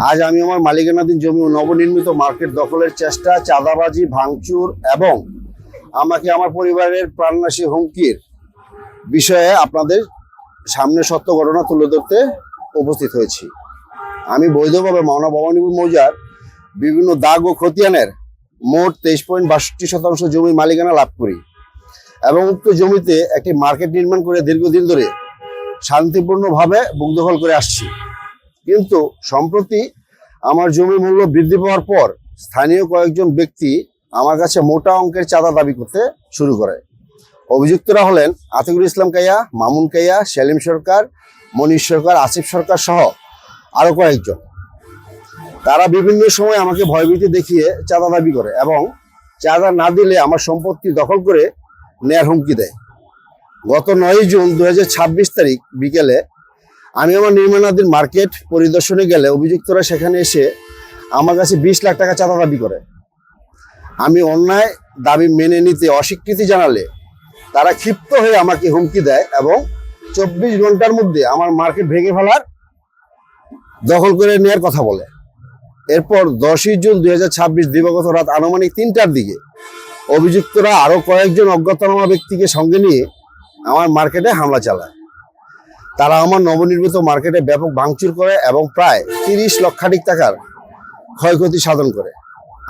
আজ আমি আমার মালিকানাধীন জমি ও নবনির্মিত মার্কেট দখলের চেষ্টা, চাঁদাবাজি, ভাঙচুর এবং আমাকে আমার পরিবারের প্রাণনাশী হুমকির বিষয়ে আপনাদের সামনে সত্য ঘটনা তুলে ধরতে উপস্থিত হয়েছি। আমি বৈধভাবে মাওনা ভবানীপুর মৌজার বিভিন্ন দাগ ও খতিয়ানের মোট 23.62% জমির মালিকানা লাভ করি এবং উক্ত জমিতে একটি মার্কেট নির্মাণ করে দীর্ঘদিন ধরে শান্তিপূর্ণভাবে বুক দখল করে আসছি। কিন্তু সম্প্রতি আমার জমির মূল্য বৃদ্ধি পাওয়ার পর স্থানীয় কয়েকজন ব্যক্তি আমার কাছে মোটা অঙ্কের চাঁদা দাবি করতে শুরু করে। অভিযুক্তরা হলেন আতিকুল ইসলাম কাইয়া, মামুন কাইয়া, সেলিম সরকার, মনির সরকার, আসিফ সরকার সহ আরো কয়েকজন। তারা বিভিন্ন সময় আমাকে ভয়ভীতি দেখিয়ে চাঁদা দাবি করে এবং চাঁদা না দিলে আমার সম্পত্তি দখল করে নেয়ার হুমকি দেয়। গত 9 জুন 2026 তারিখ বিকেলে আমি আমার নির্মাণাধীন মার্কেট পরিদর্শনে গেলে অভিযুক্তরা সেখানে এসে আমার কাছে 20 লাখ টাকা চাঁদা দাবি করে। আমি অন্যায় দাবি মেনে নিতে অস্বীকৃতি জানালে তারা ক্ষিপ্ত হয়ে আমাকে হুমকি দেয় এবং 24 ঘন্টার মধ্যে আমার মার্কেট ভেঙে ফেলার, দখল করে নেওয়ার কথা বলে। এরপর 10 জুন 2026 দিবাগত রাত আনুমানিক 3টার দিকে অভিযুক্তরা আরো কয়েকজন অজ্ঞাতনামা ব্যক্তিকে সঙ্গে নিয়ে আমার মার্কেটে হামলা চালায়। তারা আমার নবনির্মিত মার্কেটে ব্যাপক ভাঙচুর করে এবং প্রায় 30 লক্ষাধিক টাকার ক্ষয়ক্ষতি সাধন করে।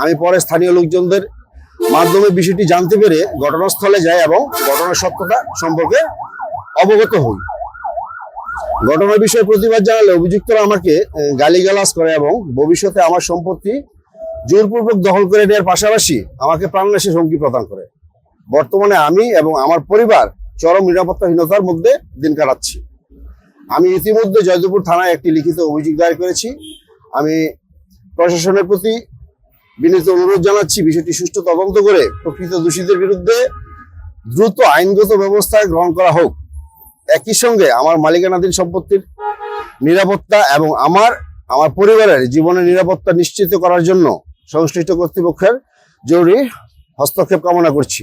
আমি পরে স্থানীয় লোকজনদের মাধ্যমে বিষয়টি জানতে পেরে ঘটনাস্থলে যাই এবং ঘটনার সত্যতা সম্পর্কে অবগত হই। ঘটনার বিষয়ে প্রতিবাদ জানালে অভিযুক্তরা আমাকে গালিগালাজ করে এবং ভবিষ্যতে আমার সম্পত্তি জোরপূর্বক দখল করে নেওয়ার পাশাপাশি আমাকে প্রাণনাশের হুমকি প্রদান করে। বর্তমানে আমি এবং আমার পরিবার চরম নিরাপত্তাহীনতার মধ্যে দিন কাটাচ্ছি। আমি ইতিমধ্যে জয়দেবপুর থানায় একটি লিখিত অভিযোগ দায়ের করেছি। আমি প্রশাসনের প্রতি বিনীত অনুরোধ জানাচ্ছি বিষয়টি সুষ্ঠু তদন্ত করে প্রকৃত দোষীদের বিরুদ্ধে দ্রুত আইনগত ব্যবস্থা গ্রহণ করা হোক। একই সঙ্গে আমার মালিকানাধীন সম্পত্তির নিরাপত্তা এবং আমার পরিবারের জীবনের নিরাপত্তা নিশ্চিত করার জন্য সংশ্লিষ্ট কর্তৃপক্ষের জরুরি হস্তক্ষেপ কামনা করছি।